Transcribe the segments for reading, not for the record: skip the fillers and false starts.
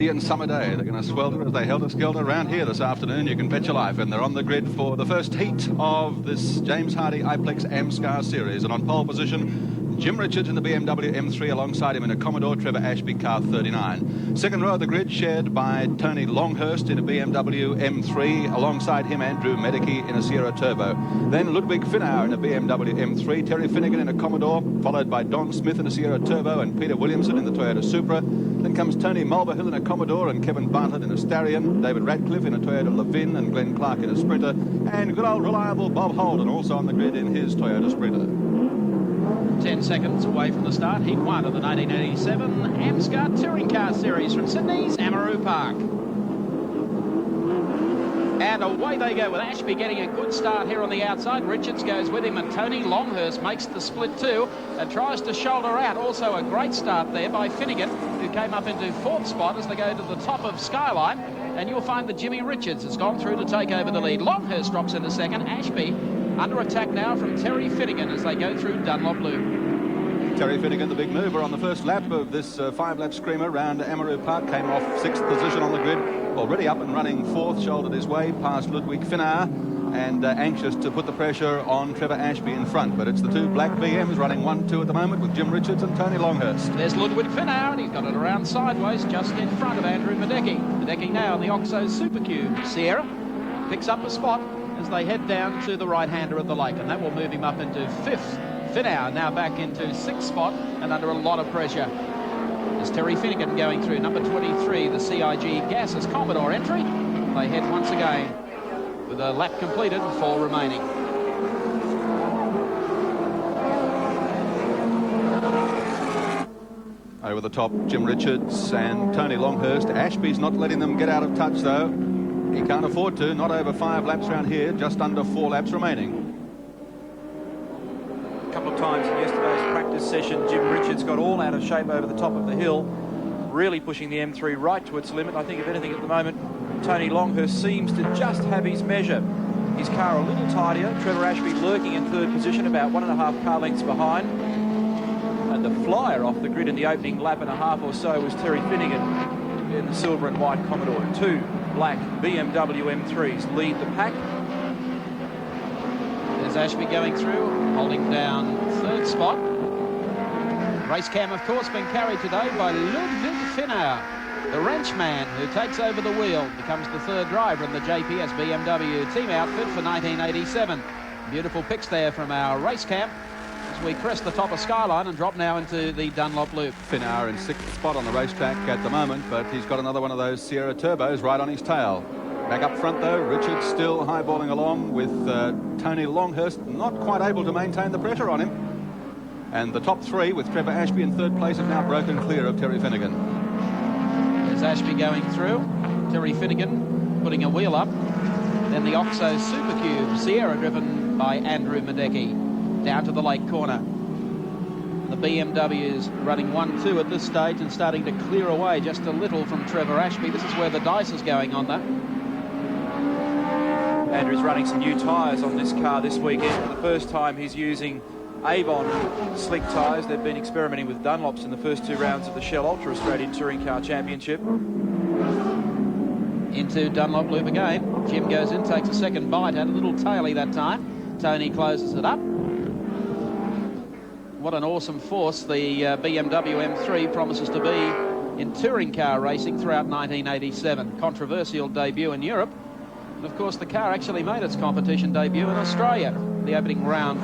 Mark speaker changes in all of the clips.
Speaker 1: And summer day. They're going to swelter as they helter-skelter around here this afternoon, you can bet your life. And they're on the grid for the first heat of this James Hardy Iplex AMSCAR series. And on pole position, Jim Richards in the BMW M3, alongside him in a Commodore, Trevor Ashby, car 39. Second row of the grid shared by Tony Longhurst in a BMW M3, alongside him Andrew Medicki in a Sierra Turbo. Then Ludwig Finauer in a BMW M3, Terry Finnegan in a Commodore, followed by Don Smith in a Sierra Turbo and Peter Williamson in the Toyota Supra. Then comes Tony Mulvihill in a Commodore and Kevin Bartlett in a Starion, David Radcliffe in a Toyota Levin and Glenn Clark in a Sprinter, and good old reliable Bob Holden also on the grid in his Toyota Sprinter.
Speaker 2: 10 seconds away from the start, heat 1 of the 1987 AMSCAR Touring Car Series from Sydney's Amaroo Park. And away they go with Ashby getting a good start here on the outside. Richards goes with him and Tony Longhurst makes the split too and tries to shoulder out. Also a great start there by Finnegan, who came up into 4th spot as they go to the top of Skyline. And you'll find that Jimmy Richards has gone through to take over the lead. Longhurst drops into 2nd. Ashby under attack now from Terry Finnegan as they go through Dunlop Loop.
Speaker 1: Terry Finnegan, the big mover on the first lap of this 5-lap screamer round Amaroo Park, came off 6th position on the grid. Already up and running 4th, shouldered his way past Ludwig Finauer and anxious to put the pressure on Trevor Ashby in front. But it's the two black BMs running 1-2 at the moment with Jim Richards and Tony Longhurst.
Speaker 2: There's Ludwig Finauer and he's got it around sideways just in front of Andrew Medicki. Medicki now in the Oxo Supercube. Sierra picks up a spot as they head down to the right-hander of the lake, and that will move him up into 5th. Finauer now back into 6th spot and under a lot of pressure. There's Terry Finnegan going through number 23, the CIG Gases Commodore entry. They head once again with a lap completed and 4 remaining.
Speaker 1: Over the top, Jim Richards and Tony Longhurst. Ashby's not letting them get out of touch though. He can't afford to, not over 5 laps around here, just under 4 laps remaining.
Speaker 3: A couple of times in yesterday's practice session, Jim Richards got all out of shape over the top of the hill, really pushing the M3 right to its limit. I think if anything at the moment, Tony Longhurst seems to just have his measure. His car a little tidier. Trevor Ashby lurking in 3rd position, about 1.5 car lengths behind. And the flyer off the grid in the opening lap and a half or so was Terry Finnegan in the silver and white Commodore. 2 black BMW M3s lead the pack.
Speaker 2: There's Ashby going through, holding down 3rd spot. Race cam, of course, being carried today by Ludwig Finauer, the wrenchman who takes over the wheel, becomes the 3rd driver in the JPS BMW team outfit for 1987. Beautiful pics there from our race cam as we crest the top of Skyline and drop now into the Dunlop Loop.
Speaker 1: Finauer in 6th spot on the racetrack at the moment, but he's got another one of those Sierra Turbos right on his tail. Back up front though, Richards still highballing along with Tony Longhurst, not quite able to maintain the pressure on him. And the top 3 with Trevor Ashby in 3rd place have now broken clear of Terry Finnegan.
Speaker 2: There's Ashby going through, Terry Finnegan putting a wheel up. Then the Oxo Supercube, Sierra driven by Andrew Medicki. Down to the lake corner. The BMW's running 1-2 at this stage and starting to clear away just a little from Trevor Ashby. This is where the dice is going on though.
Speaker 3: Andrew's running some new tyres on this car this weekend. For the first time he's using Avon slick tyres. They've been experimenting with Dunlops in the first 2 rounds of the Shell Ultra Australian Touring Car Championship.
Speaker 2: Into Dunlop Loop again. Jim goes in, takes a 2nd bite, had a little taily that time. Tony closes it up. What an awesome force the BMW M3 promises to be in touring car racing throughout 1987. Controversial debut in Europe. And of course the car actually made its competition debut in Australia. The opening round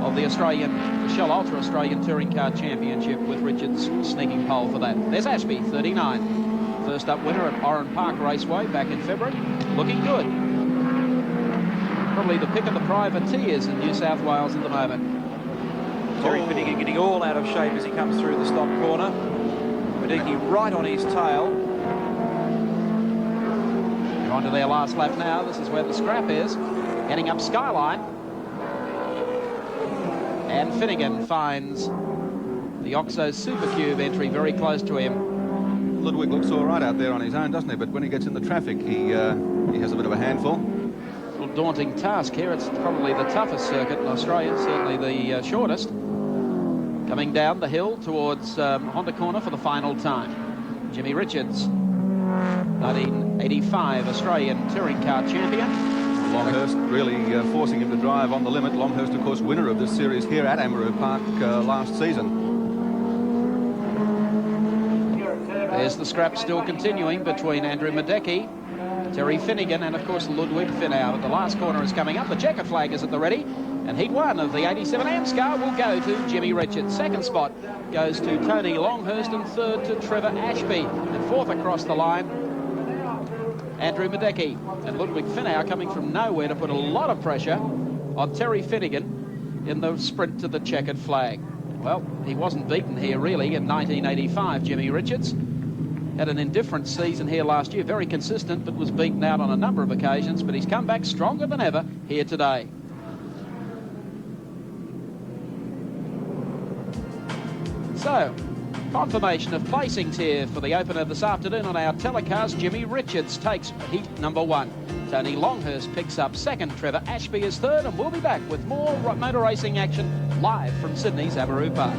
Speaker 2: of the Shell Ultra Australian Touring Car Championship with Richards sneaking pole for that. There's Ashby, 39. First up winner at Oran Park Raceway back in February. Looking good. Probably the pick of the privateers in New South Wales at the moment.
Speaker 3: Terry Finnegan getting all out of shape as he comes through the stop corner. Medicki right on his tail.
Speaker 2: They're on to their last lap now. This is where the scrap is. Heading up Skyline. And Finnegan finds the Oxo Supercube entry very close to him.
Speaker 1: Ludwig looks all right out there on his own, doesn't he? But when he gets in the traffic, he has a bit of a handful.
Speaker 2: A little daunting task here. It's probably the toughest circuit in Australia, certainly the shortest. Coming down the hill towards Honda Corner for the final time. Jimmy Richards 1985 Australian touring car champion.
Speaker 1: Longhurst really forcing him to drive on the limit. Longhurst, of course, winner of this series here at Amaroo Park last season.
Speaker 2: There's the scrap still continuing between Andrew Madecki, Terry Finnegan, and of course Ludwig Finau. But the last corner is coming up. The checkered flag is at the ready, and heat one of the 87 AMSCAR will go to Jimmy Richards. Second spot goes to Tony Longhurst, and third to Trevor Ashby, and fourth across the line Andrew Madecki. And Ludwig Finau coming from nowhere to put a lot of pressure on Terry Finnegan in the sprint to the checkered flag. Well, he wasn't beaten here really in 1985, Jimmy Richards. Had an indifferent season here last year, very consistent, but was beaten out on a number of occasions, but he's come back stronger than ever here today. So, confirmation of placings here for the opener this afternoon on our telecast. Jimmy Richards takes heat number one. Tony Longhurst picks up second. Trevor Ashby is third, and we'll be back with more motor racing action live from Sydney's Amaroo Park.